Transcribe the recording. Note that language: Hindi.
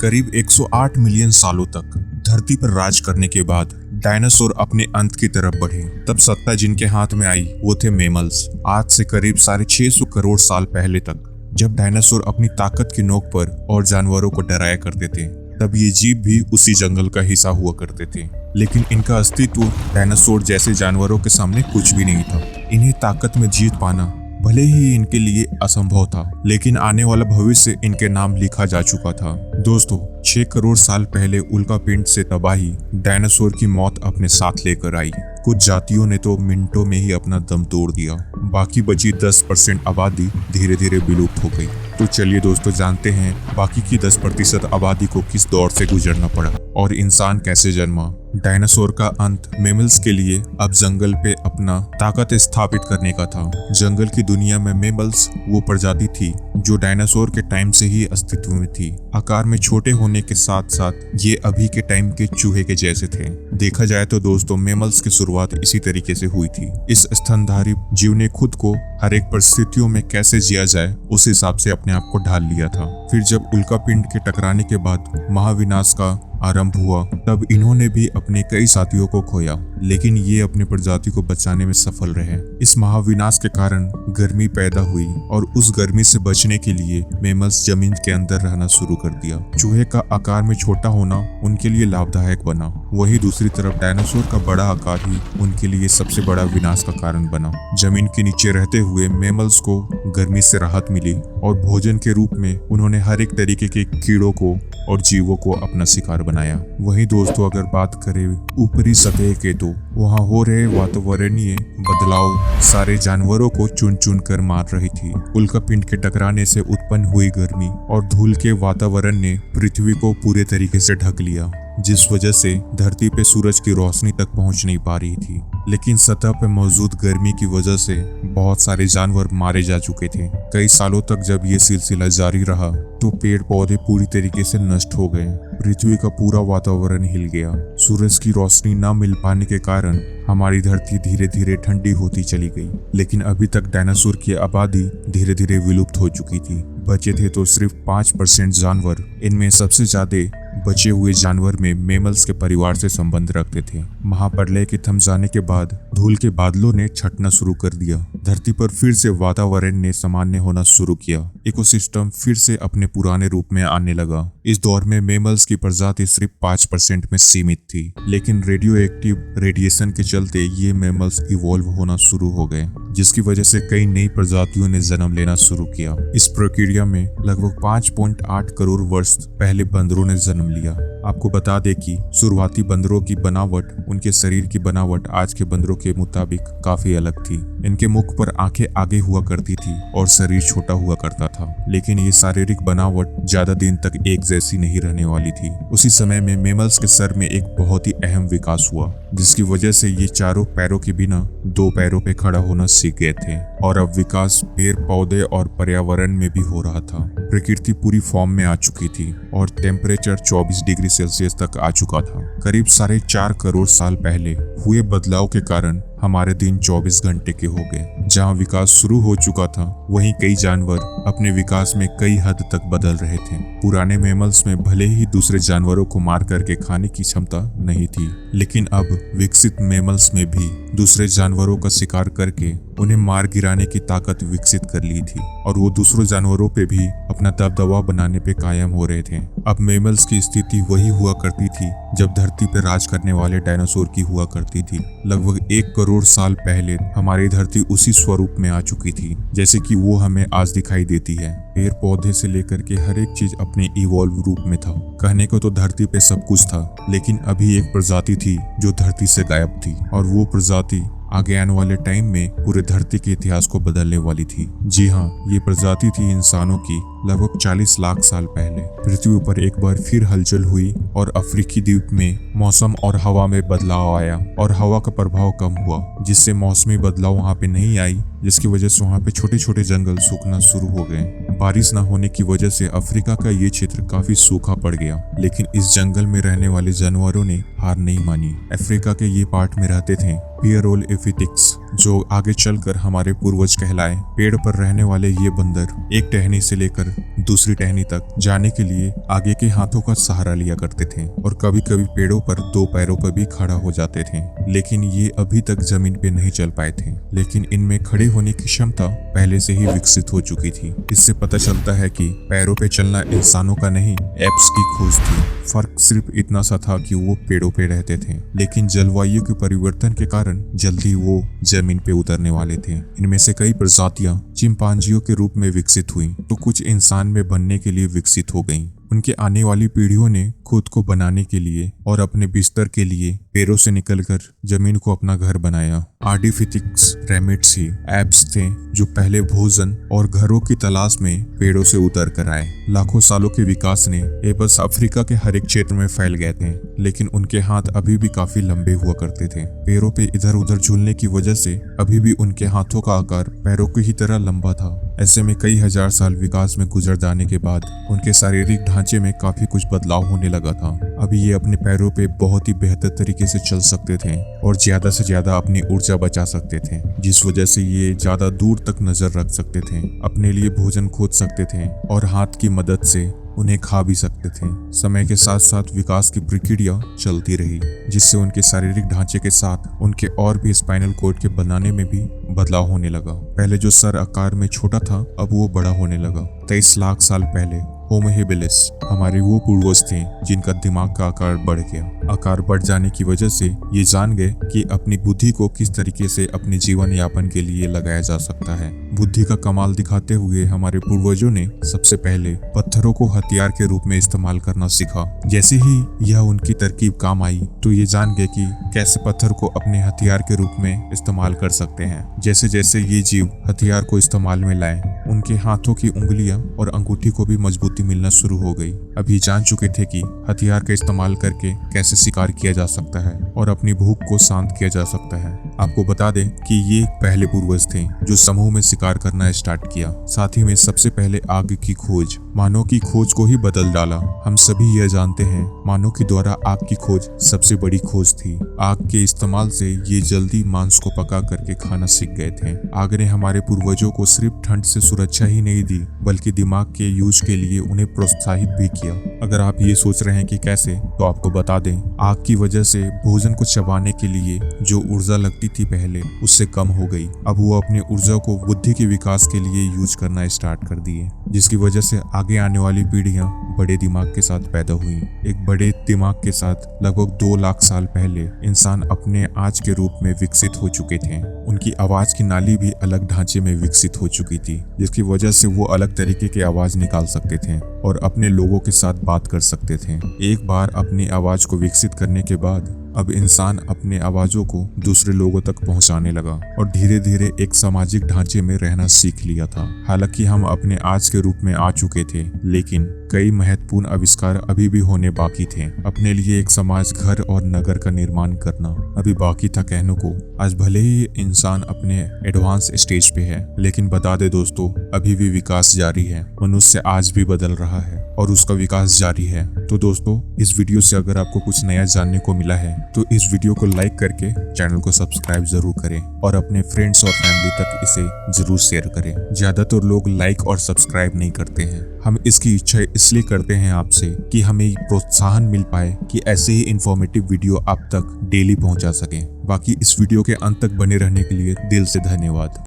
करीब 108 मिलियन सालों तक धरती पर राज करने के बाद डायनासोर अपने अंत की तरफ बढ़े। तब सत्ता जिनके हाथ में आई वो थे मेमल्स। आज से करीब 650 करोड़ साल पहले तक, जब डायनासोर अपनी ताकत की नोक पर और जानवरों को डराया करते थे, तब ये जीव भी उसी जंगल का हिस्सा हुआ करते थे। लेकिन इनका अस्तित्व डायनासोर जैसे जानवरों के सामने कुछ भी नहीं था। इन्हें ताकत में जीत पाना भले ही इनके लिए असंभव था, लेकिन आने वाला भविष्य इनके नाम लिखा जा चुका था। दोस्तों, 6 करोड़ साल पहले उल्कापिंड से तबाही डायनासोर की मौत अपने साथ लेकर आई। कुछ जातियों ने तो मिनटों में ही अपना दम तोड़ दिया। बाकी बची 10% आबादी धीरे धीरे विलुप्त हो गई। तो चलिए दोस्तों, जानते हैं बाकी की 10% आबादी को किस दौर से गुजरना पड़ा और इंसान कैसे जन्मा। डायनासोर का अंत मेमल्स के लिए अब जंगल पे अपना ताकत स्थापित करने का था। जंगल की दुनिया में मेमल्स वो प्रजाति थी जो डायनासोर के टाइम से ही अस्तित्व में थी। आकार में छोटे होने के साथ साथ ये अभी के टाइम के चूहे के जैसे थे। देखा जाए तो दोस्तों, मेमल्स की शुरुआत इसी तरीके से हुई थी। इस स्तनधारी जीव ने खुद को हर एक परिस्थितियों में कैसे जिया जाए उस हिसाब से अपने आप को ढाल लिया था। फिर जब उल्कापिंड के टकराने के बाद महाविनाश का आरंभ हुआ, तब इन्होंने भी अपने कई साथियों को खोया, लेकिन ये अपनी प्रजाति को बचाने में सफल रहे। इस महाविनाश के कारण गर्मी पैदा हुई और उस गर्मी से बचने के लिए मेमल्स जमीन के अंदर रहना शुरू कर दिया। चूहे का आकार में छोटा होना उनके लिए लाभदायक बना, वहीं दूसरी तरफ डायनासोर का बड़ा आकार ही उनके लिए सबसे बड़ा विनाश का कारण बना। जमीन के नीचे रहते हुए मेमल्स को गर्मी से राहत मिली और भोजन के रूप में उन्होंने हर एक तरीके के कीड़ों को और जीवों को अपना शिकार बनाया। वहीं दोस्तों, अगर बात करें ऊपरी सतह के, तो वहां हो रहे वातावरणीय बदलाव सारे जानवरों को चुन चुन कर मार रही थी। उल्कापिंड के टकराने से उत्पन्न हुई गर्मी और धूल के वातावरण ने पृथ्वी को पूरे तरीके से ढक लिया, जिस वजह से धरती पे सूरज की रोशनी तक पहुंच नहीं पा रही थी। लेकिन सतह पर मौजूद गर्मी की वजह से बहुत सारे जानवर मारे जा चुके थे। कई सालों तक जब ये सिलसिला जारी रहा तो पेड़ पौधे पूरी तरीके से नष्ट हो गए। पृथ्वी का पूरा वातावरण हिल गया। सूरज की रोशनी न मिल पाने के कारण हमारी धरती धीरे धीरे ठंडी होती चली गई। लेकिन अभी तक डायनासोर की आबादी धीरे धीरे विलुप्त हो चुकी थी। बचे थे तो सिर्फ 5% जानवर। इनमें सबसे ज्यादा बचे हुए जानवर में मेमल्स के परिवार से संबंध रखते थे। महाप्रलय के थम जाने के बाद धूल के बादलों ने छटना शुरू कर दिया। धरती पर फिर से वातावरण ने सामान्य होना शुरू किया। इकोसिस्टम फिर से अपने पुराने रूप में आने लगा। इस दौर में मेमल्स की प्रजाति सिर्फ 5% में सीमित थी, लेकिन रेडियो एक्टिव रेडिएशन के चलते ये मेमल्स इवॉल्व होना शुरू हो गए, जिसकी वजह से कई नई प्रजातियों ने जन्म लेना शुरू किया। इस प्रक्रिया में लगभग 5.8 करोड़ वर्ष पहले बंदरों ने जन्म लिया। आपको बता दें कि शुरुआती बंदरों की बनावट, उनके शरीर की बनावट आज के बंदरों के मुताबिक काफी अलग थी। इनके मुख पर आंखें आगे हुआ करती थी और शरीर छोटा हुआ करता था। लेकिन ये शारीरिक बनावट ज्यादा दिन तक एक जैसी नहीं रहने वाली थी। उसी समय में मेमल्स के सर में एक बहुत ही अहम विकास हुआ, जिसकी वजह से ये चारों पैरों के बिना 2 पैरों पे खड़ा होना सीख गए थे। और अब विकास पेड़ पौधे और पर्यावरण में भी हो रहा था। प्रकृति पूरी फॉर्म में आ चुकी थी और टेम्परेचर 24 डिग्री सेल्सियस तक आ चुका था। करीब 4.5 करोड़ साल पहले हुए बदलाव के कारण हमारे दिन 24 घंटे के हो गए। जहां विकास शुरू हो चुका था, वहीं कई जानवर अपने विकास में कई हद तक बदल रहे थे। पुराने मेमल्स में भले ही दूसरे जानवरों को मार करके खाने की क्षमता नहीं थी, लेकिन अब विकसित मेमल्स में भी दूसरे जानवरों का शिकार करके उन्हें मार गिराने की ताकत विकसित कर ली थी और वो दूसरों जानवरों पे भी अपना दबदबा बनाने पे कायम हो रहे थे। अब मेमल्स की स्थिति वही हुआ करती थी जब धरती पर राज करने वाले डायनासोर की हुआ करती थी। लगभग 1 करोड़ साल पहले हमारी धरती उसी स्वरूप में आ चुकी थी जैसे कि वो हमें आज दिखाई देती है। पेड़ पौधे से लेकर के हर एक चीज अपने इवॉल्व रूप में था। कहने को तो धरती पे सब कुछ था, लेकिन अभी एक प्रजाति थी जो धरती से गायब थी और वो प्रजाति आगे आने वाले टाइम में पूरे धरती के इतिहास को बदलने वाली थी। जी हाँ, ये प्रजाति थी इंसानों की। लगभग 40 लाख साल पहले पृथ्वी पर एक बार फिर हलचल हुई और अफ्रीकी द्वीप में मौसम और हवा में बदलाव आया और हवा का प्रभाव कम हुआ, जिससे मौसमी बदलाव वहाँ पे नहीं आई, जिसकी वजह से वहाँ पे छोटे छोटे जंगल सूखना शुरू हो गए। बारिश न होने की वजह से अफ्रीका का ये क्षेत्र काफी सूखा पड़ गया, लेकिन इस जंगल में रहने वाले जानवरों ने हार नहीं मानी। अफ्रीका के ये पार्ट में रहते थे पियरोल्पिथिक्स, जो आगे चलकर हमारे पूर्वज कहलाए। पेड़ पर रहने वाले ये बंदर एक टहनी से लेकर दूसरी टहनी तक जाने के लिए आगे के हाथों का सहारा लिया करते थे और कभी कभी पेड़ों पर दो पैरों पर भी खड़ा हो जाते थे। लेकिन ये अभी तक जमीन पे नहीं चल पाए थे, लेकिन इनमें खड़े होने की क्षमता पहले से ही विकसित हो चुकी थी। इससे पता चलता है कि पैरों पे चलना इंसानों का नहीं, एप्स की खोज थी। फर्क सिर्फ इतना सा था कि वो पेड़ों पे रहते थे, लेकिन जलवायु के परिवर्तन के कारण जल्दी वो जमीन पे उतरने वाले थे। इनमें से कई प्रजातियां चिंपांजियों के रूप में विकसित हुई तो कुछ इंसान में बनने के लिए विकसित हो गईं। उनके आने वाली पीढ़ियों ने खुद को बनाने के लिए और अपने बिस्तर के लिए पेड़ों से निकलकर जमीन को अपना घर बनाया। आर्डिफिथिक्स रेमिड्स ही एप्स थे जो पहले भोजन और घरों की तलाश में पेड़ों से उतर कर आए। लाखों सालों के विकास ने ये बस अफ्रीका के हर एक क्षेत्र में फैल गए थे, लेकिन उनके हाथ अभी भी काफी लंबे हुआ करते थे। पैरों पे इधर उधर झूलने की वजह से अभी भी उनके हाथों का आकार पैरों की ही तरह लंबा था। ऐसे में कई हजार साल विकास में गुजर जाने के बाद उनके शारीरिक ढांचे में काफी कुछ बदलाव होने लगा था। अभी ये अपने पैरों पे बहुत ही बेहतर तरीके से चल सकते थे और ज्यादा से ज्यादा अपनी ऊर्जा बचा सकते थे, जिस वजह से ये ज्यादा दूर तक नजर रख सकते थे, अपने लिए भोजन खोज सकते थे और हाथ की मदद से उन्हें खा भी सकते थे। समय के साथ साथ विकास की प्रक्रिया चलती रही, जिससे उनके शारीरिक ढांचे के साथ उनके और भी स्पाइनल कॉर्ड के बनाने में भी बदलाव होने लगा। पहले जो सर आकार में छोटा था अब वो बड़ा होने लगा। 23 लाख साल पहले होमो हेबिलिस हमारे वो पूर्वज थे जिनका दिमाग का आकार बढ़ गया। आकार बढ़ जाने की वजह से ये जान गए कि अपनी बुद्धि को किस तरीके से अपने जीवन यापन के लिए लगाया जा सकता है। बुद्धि का कमाल दिखाते हुए हमारे पूर्वजों ने सबसे पहले पत्थरों को हथियार के रूप में इस्तेमाल करना सीखा। जैसे ही यह उनकी तरकीब काम आई तो ये जान गए कि कैसे पत्थर को अपने हथियार के रूप में इस्तेमाल कर सकते हैं। जैसे जैसे ये जीव हथियार को इस्तेमाल में लाए, उनके हाथों की उंगलियां और अंगूठी को भी मजबूती मिलना शुरू हो गई। अभी जान चुके थे कि हथियार का इस्तेमाल करके कैसे शिकार किया जा सकता है और अपनी भूख को शांत किया जा सकता है। आपको बता दें कि ये पहले पूर्वज थे जो समूह में शिकार करना स्टार्ट किया। साथ ही में सबसे पहले आग की खोज मानव की खोज को ही बदल डाला। हम सभी यह जानते हैं मानव के द्वारा आग की खोज सबसे बड़ी खोज थी। आग के इस्तेमाल से ये जल्दी मांस को पका करके खाना सीख गए थे। आग ने हमारे पूर्वजों को सिर्फ ठंड से सुरक्षा ही नहीं दी बल्कि दिमाग के यूज के लिए उन्हें प्रोत्साहित भी किया। अगर आप ये सोच रहे हैं कि कैसे, तो आपको बता दें आग की वजह से भोजन को चबाने के लिए जो ऊर्जा लगती थी पहले उससे कम हो गई। अब वो अपने ऊर्जा को बुद्धि के विकास के लिए यूज करना स्टार्ट कर दिए, जिसकी वजह से आगे आने वाली पीढ़ियां बड़े दिमाग के साथ पैदा हुई। एक बड़े दिमाग के साथ लगभग 2 लाख साल पहले इंसान अपने आज के रूप में विकसित हो चुके थे। उनकी आवाज की नाली भी अलग ढांचे में विकसित हो चुकी थी, जिसकी वजह से वो अलग तरीके की आवाज निकाल सकते थे और अपने लोगों के साथ बात कर सकते थे। एक बार अपनी आवाज को विकसित करने के बाद अब इंसान अपने आवाजों को दूसरे लोगों तक पहुंचाने लगा और धीरे धीरे एक सामाजिक ढांचे में रहना सीख लिया था। हालांकि हम अपने आज के रूप में आ चुके थे, लेकिन कई महत्वपूर्ण आविष्कार अभी भी होने बाकी थे। अपने लिए एक समाज, घर और नगर का निर्माण करना अभी बाकी था कहने को। आज भले ही इंसान अपने एडवांस स्टेज पे है, लेकिन बता दे दोस्तों अभी भी विकास जारी है। मनुष्य आज भी बदल रहा है और उसका विकास जारी है। तो दोस्तों इस वीडियो से अगर आपको कुछ नया जानने को मिला है तो इस वीडियो को लाइक करके चैनल को सब्सक्राइब जरूर करें और अपने फ्रेंड्स और फैमिली तक इसे जरूर शेयर करें। ज्यादातर लोग लाइक और सब्सक्राइब नहीं करते हैं। हम इसकी इच्छा इसलिए करते हैं आपसे कि हमें प्रोत्साहन मिल पाए कि ऐसे ही इंफॉर्मेटिव वीडियो आप तक डेली पहुंचा सकें। बाकी इस वीडियो के अंत तक बने रहने के लिए दिल से धन्यवाद।